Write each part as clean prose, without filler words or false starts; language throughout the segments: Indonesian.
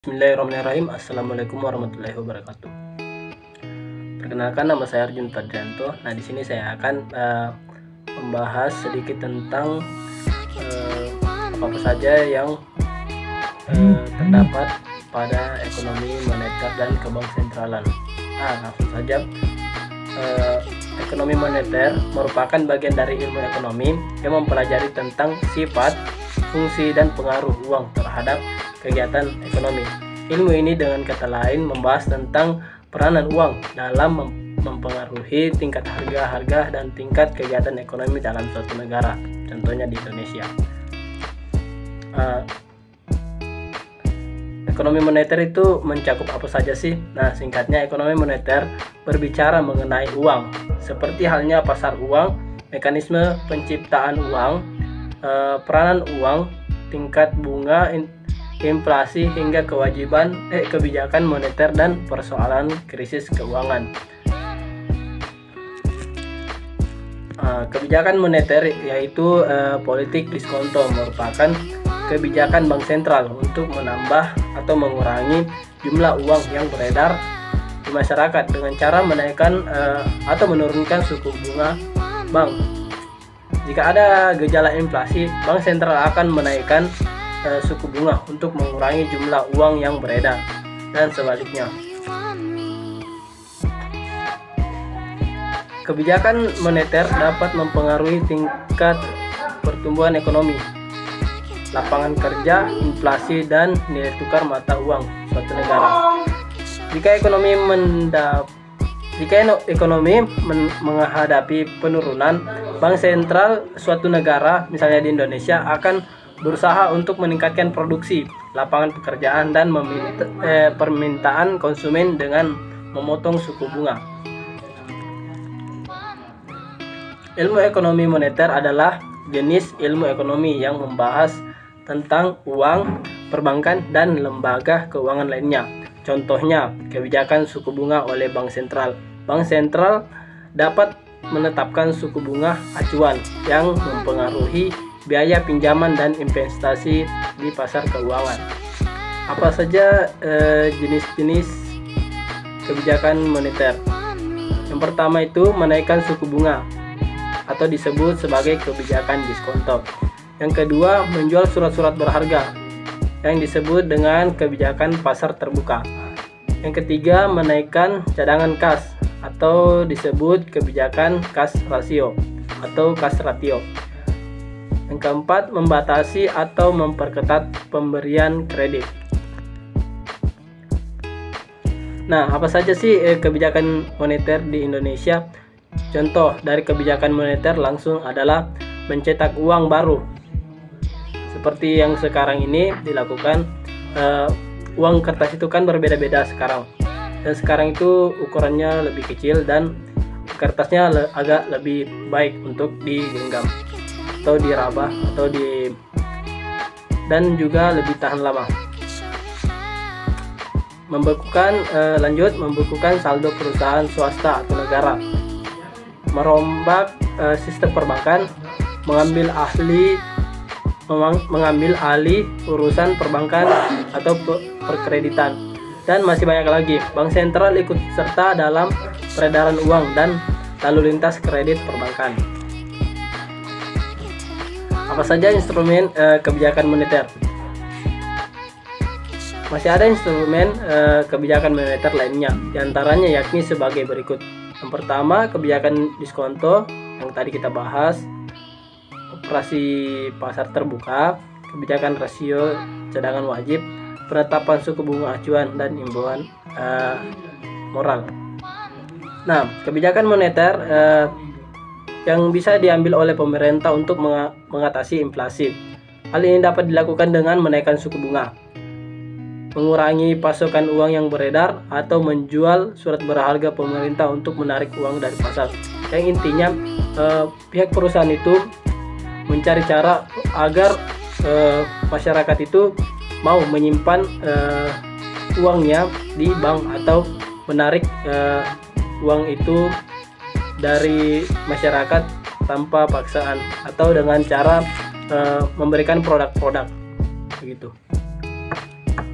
Bismillahirrahmanirrahim. Assalamualaikum warahmatullahi wabarakatuh. Perkenalkan, nama saya Arjun Fadrianto. Nah, di sini saya akan membahas sedikit tentang apa saja yang terdapat pada ekonomi moneter dan kebang sentralan. Langsung saja. Ekonomi moneter merupakan bagian dari ilmu ekonomi yang mempelajari tentang sifat, fungsi, dan pengaruh uang terhadap kegiatan ekonomi. Ilmu ini dengan kata lain membahas tentang peranan uang dalam mempengaruhi tingkat harga dan tingkat kegiatan ekonomi dalam suatu negara, contohnya di Indonesia. Ekonomi moneter itu mencakup apa saja sih? Nah, singkatnya, ekonomi moneter berbicara mengenai uang, seperti halnya pasar uang, mekanisme penciptaan uang, peranan uang, tingkat bunga, inflasi, hingga kebijakan moneter dan persoalan krisis keuangan. Kebijakan moneter yaitu politik diskonto merupakan kebijakan bank sentral untuk menambah atau mengurangi jumlah uang yang beredar di masyarakat dengan cara menaikkan atau menurunkan suku bunga bank. Jika ada gejala inflasi, bank sentral akan menaikkan suku bunga untuk mengurangi jumlah uang yang beredar, dan sebaliknya. Kebijakan moneter dapat mempengaruhi tingkat pertumbuhan ekonomi, lapangan kerja, inflasi, dan nilai tukar mata uang suatu negara. Jika ekonomi menghadapi penurunan, bank sentral suatu negara, misalnya di Indonesia, akan berusaha untuk meningkatkan produksi, lapangan pekerjaan, dan permintaan konsumen dengan memotong suku bunga. Ilmu ekonomi moneter adalah jenis ilmu ekonomi yang membahas tentang uang, perbankan, dan lembaga keuangan lainnya. Contohnya, kebijakan suku bunga oleh bank sentral. Bank sentral dapat menetapkan suku bunga acuan yang mempengaruhi biaya pinjaman dan investasi di pasar keuangan. Apa saja jenis-jenis kebijakan moneter? Yang pertama itu menaikkan suku bunga atau disebut sebagai kebijakan diskonto. Yang kedua, menjual surat-surat berharga yang disebut dengan kebijakan pasar terbuka. Yang ketiga, menaikkan cadangan kas atau disebut kebijakan kas rasio atau kas ratio. Yang keempat, membatasi atau memperketat pemberian kredit. Nah, apa saja sih kebijakan moneter di Indonesia? Contoh dari kebijakan moneter langsung adalah mencetak uang baru. Seperti yang sekarang ini dilakukan, uang kertas itu kan berbeda-beda sekarang. Dan sekarang itu ukurannya lebih kecil dan kertasnya agak lebih baik untuk digenggam atau diraba dan juga lebih tahan lama. Membekukan saldo perusahaan swasta atau negara, merombak sistem perbankan, mengambil alih urusan perbankan atau perkreditan, dan masih banyak lagi. Bank sentral ikut serta dalam peredaran uang dan lalu lintas kredit perbankan. Apa saja instrumen kebijakan moneter? Masih ada instrumen kebijakan moneter lainnya, diantaranya yakni sebagai berikut. Yang pertama, kebijakan diskonto yang tadi kita bahas, operasi pasar terbuka, kebijakan rasio cadangan wajib, penetapan suku bunga acuan, dan imbauan moral. Nah, kebijakan moneter yang bisa diambil oleh pemerintah untuk mengatasi inflasi. Hal ini dapat dilakukan dengan menaikkan suku bunga, mengurangi pasokan uang yang beredar, atau menjual surat berharga pemerintah untuk menarik uang dari pasar. Yang intinya, pihak perusahaan itu mencari cara agar masyarakat itu mau menyimpan uangnya di bank atau menarik uang itu dari masyarakat tanpa paksaan atau dengan cara memberikan produk-produk begitu.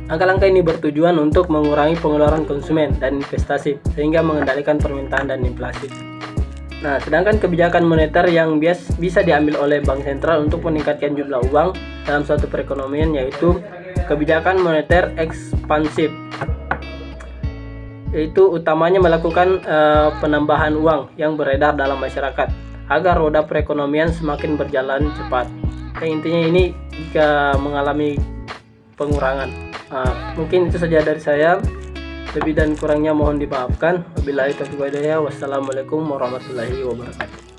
Langkah-langkah ini bertujuan untuk mengurangi pengeluaran konsumen dan investasi sehingga mengendalikan permintaan dan inflasi. Nah, sedangkan kebijakan moneter yang bisa diambil oleh bank sentral untuk meningkatkan jumlah uang dalam suatu perekonomian yaitu kebijakan moneter ekspansif, yaitu utamanya melakukan penambahan uang yang beredar dalam masyarakat agar roda perekonomian semakin berjalan cepat. Intinya ini jika mengalami pengurangan. Mungkin itu saja dari saya. Lebih dan kurangnya mohon dimaafkan. Wabillahi taufiq wal hidayah. Wassalamualaikum warahmatullahi wabarakatuh.